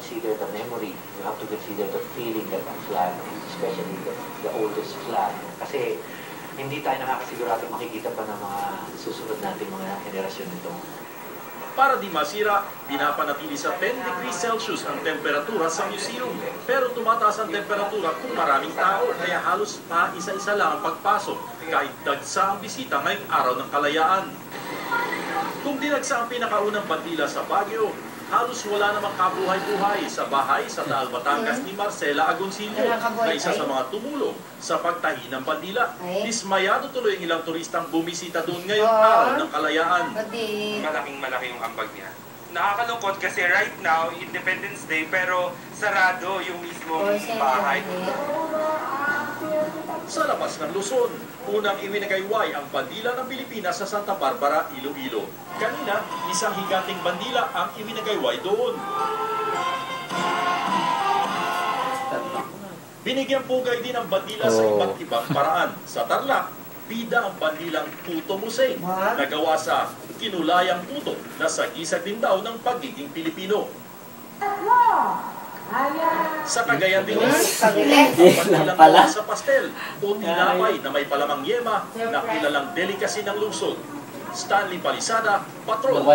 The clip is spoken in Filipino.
consider the memory. You have to consider the feeling that ang flag, especially the oldest flag. Kasi hindi tayo nakakasigurado makikita pa ng mga susunod nating mga henerasyon nito. Para di masira, pinapanatili sa 10 degrees Celsius ang temperatura sa museum. Pero tumataas ang temperatura kung maraming tao, kaya halos pa isa-isa lang ang pagpasok, kahit dagsa ang bisita ngayong araw ng kalayaan. Kung dinagsa ang pinakaunang bandila sa Baguio, halos wala namang kabuhay-buhay sa bahay sa Taal, Batangas ni Marcela Agoncillo, na isa sa mga tumulong sa pagtahi ng bandila. Dismayado tuloy ang ilang turistang bumisita doon ngayong araw ng kalayaan. Malaking-malaki yung ambag niya. Nakakalungkot kasi right now, Independence Day, pero sarado yung mismong bahay. Sa labas ng Luzon, unang iwinagayway ang bandila ng Pilipinas sa Santa Barbara, Iloilo. Kanina, isang higanting bandila ang iwinagayway doon. Binigyang pugay din ang bandila sa iba't ibang paraan. Sa Tarlac, bida ang bandilang Puto Museng, nagawa sa kinulayang puto na sagisag din daw ng pagiging Pilipino. Sa Cagayan din, ang bandilang sa pastel o tinapay na may palamang yema na kilalang delicacy ng lungsod. Stanley Palisada, Patrol.